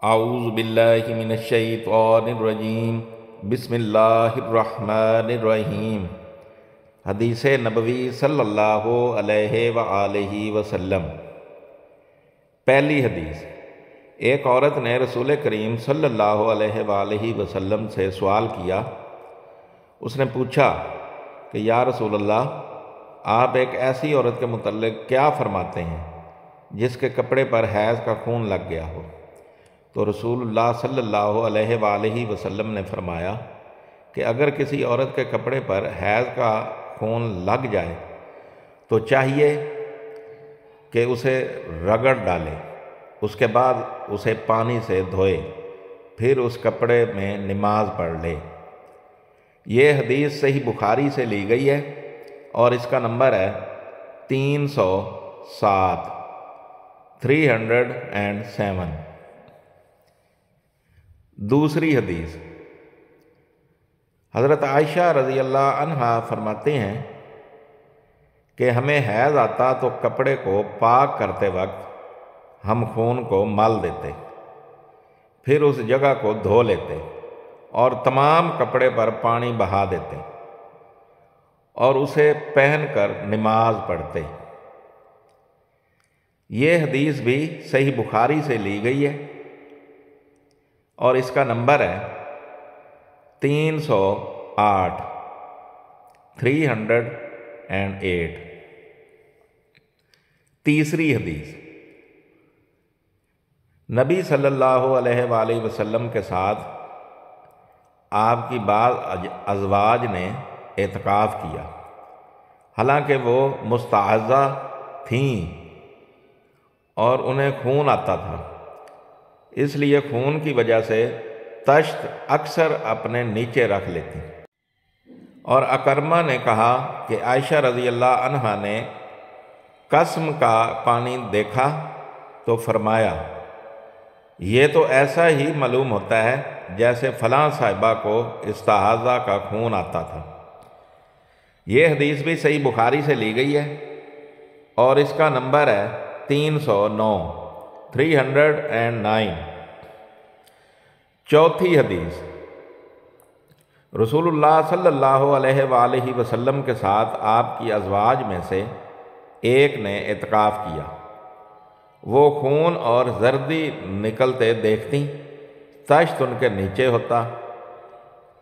اعوذ باللہ من الشیطان الرجیم بسم اللہ الرحمن الرحیم۔ حدیث نبوی صلی اللہ علیہ وآلہ وسلم۔ پہلی حدیث، ایک عورت نے رسول کریم صلی اللہ علیہ وآلہ وسلم سے سوال کیا۔ اس نے پوچھا کہ یا رسول اللہ، آپ ایک ایسی عورت کے متعلق کیا فرماتے ہیں جس کے کپڑے پر حیض کا خون لگ گیا ہو؟ تو رسول اللہ صلی اللہ علیہ وآلہ وسلم نے فرمایا کہ اگر کسی عورت کے کپڑے پر حیض کا خون لگ جائے تو چاہیے کہ اسے رگڑ ڈالے، اس کے بعد اسے پانی سے دھوئے، پھر اس کپڑے میں نماز پڑھ لے۔ یہ حدیث صحیح بخاری سے لی گئی ہے اور اس کا نمبر ہے 307 307۔ دوسری حدیث، حضرت عائشہ رضی اللہ عنہا فرماتی ہیں کہ ہمیں حیض آتا تو کپڑے کو پاک کرتے وقت ہم خون کو مل دیتے، پھر اس جگہ کو دھو لیتے اور تمام کپڑے پر پانی بہا دیتے اور اسے پہن کر نماز پڑھتے۔ یہ حدیث بھی صحیح بخاری سے لی گئی ہے اور اس کا نمبر ہے 308 308۔ تیسری حدیث، نبی صلی اللہ علیہ وآلہ وسلم کے ساتھ آپ کی بعض ازواج نے اعتکاف کیا، حالانکہ وہ مستحاضہ تھیں اور انہیں خون آتا تھا، اس لیے خون کی وجہ سے تشت اکثر اپنے نیچے رکھ لیتی۔ اور اکرمہ نے کہا کہ عائشہ رضی اللہ عنہا نے قسم کا پانی دیکھا تو فرمایا، یہ تو ایسا ہی معلوم ہوتا ہے جیسے فلاں صاحبہ کو استحاضہ کا خون آتا تھا۔ یہ حدیث بھی صحیح بخاری سے لی گئی ہے اور اس کا نمبر ہے 309۔ چوتھی حدیث، رسول اللہ صلی اللہ علیہ وآلہ وسلم کے ساتھ آپ کی ازواج میں سے ایک نے اعتکاف کیا۔ وہ خون اور زردی نکلتے دیکھتی، تشت ان کے نیچے ہوتا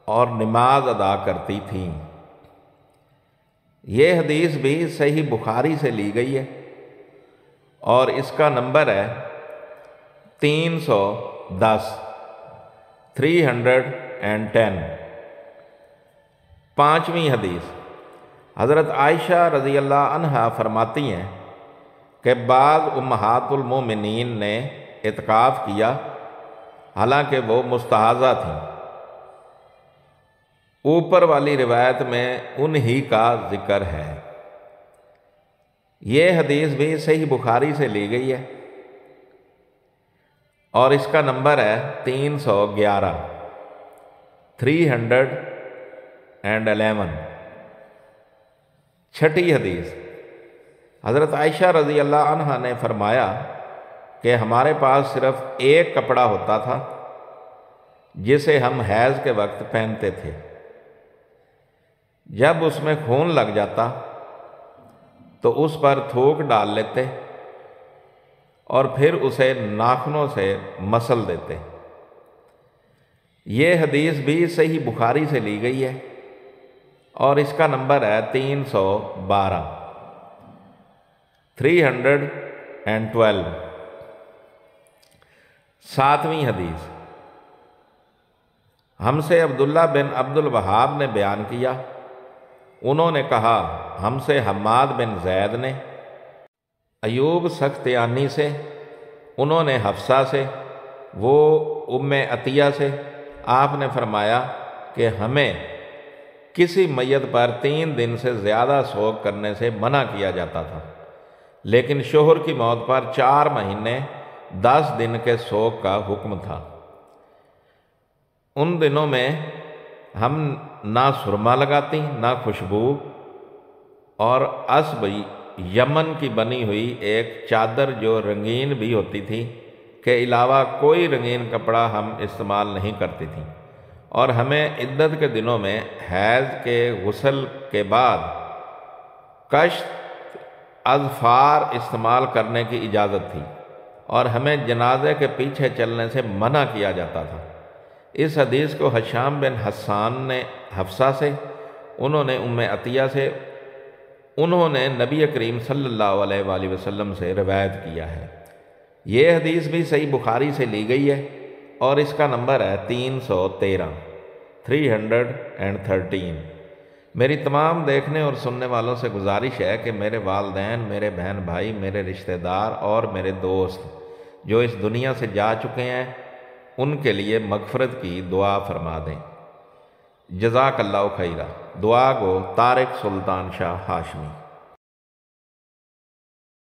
اور نماز ادا کرتی تھیں۔ یہ حدیث بھی صحیح بخاری سے لی گئی ہے اور اس کا نمبر ہے 310 310۔ پانچویں حدیث، حضرت عائشہ رضی اللہ عنہا فرماتی ہیں کہ بعض امہات المومنین نے اعتکاف کیا حالانکہ وہ مستحاضہ تھیں۔ اوپر والی روایت میں انہی کا ذکر ہے۔ یہ حدیث بھی صحیح بخاری سے لی گئی ہے اور اس کا نمبر ہے 311 311۔ چھٹی حدیث، حضرت عائشہ رضی اللہ عنہا نے فرمایا کہ ہمارے پاس صرف ایک کپڑا ہوتا تھا جسے ہم حیض کے وقت پہنتے تھے۔ جب اس میں خون لگ جاتا تو اس پر تھوک ڈال لیتے اور پھر اسے ناخنوں سے مسل دیتے۔ یہ حدیث بھی صحیح بخاری سے لی گئی ہے اور اس کا نمبر ہے 312 312۔ ساتویں حدیث، ہم سے عبداللہ بن عبد الوہاب نے بیان کیا، انہوں نے کہا ہم سے حماد بن زید نے، ایوب سختیانی سے، انہوں نے حفصہ سے، وہ ام عطیہ سے، آپ نے فرمایا کہ ہمیں کسی میت پر 3 دن سے زیادہ سوگ کرنے سے منع کیا جاتا تھا، لیکن شوہر کی موت پر 4 مہینے 10 دن کے سوگ کا حکم تھا۔ ان دنوں میں ہم نہ سرما لگاتی نہ خوشبو، اور اسب یمن کی بنی ہوئی ایک چادر جو رنگین بھی ہوتی تھی کے علاوہ کوئی رنگین کپڑا ہم استعمال نہیں کرتی تھیں، اور ہمیں عدت کے دنوں میں حیض کے غسل کے بعد کشت اظفار استعمال کرنے کی اجازت تھی، اور ہمیں جنازے کے پیچھے چلنے سے منع کیا جاتا تھا۔ اس حدیث کو حشام بن حسان نے حفصہ سے، انہوں نے ام عطیہ سے، انہوں نے نبی کریم صلی اللہ علیہ وآلہ وسلم سے روایت کیا ہے۔ یہ حدیث بھی صحیح بخاری سے لی گئی ہے، اور اس کا نمبر ہے 313 313۔ میری تمام دیکھنے اور سننے والوں سے گزارش ہے کہ میرے والدین، میرے بہن بھائی، میرے رشتہ دار اور میرے دوست جو اس دنیا سے جا چکے ہیں ان کے لیے مغفرت کی دعا فرما دیں۔ جزاک اللہ خیرہ۔ دعا گو طارق سلطان شاہ ہاشمی۔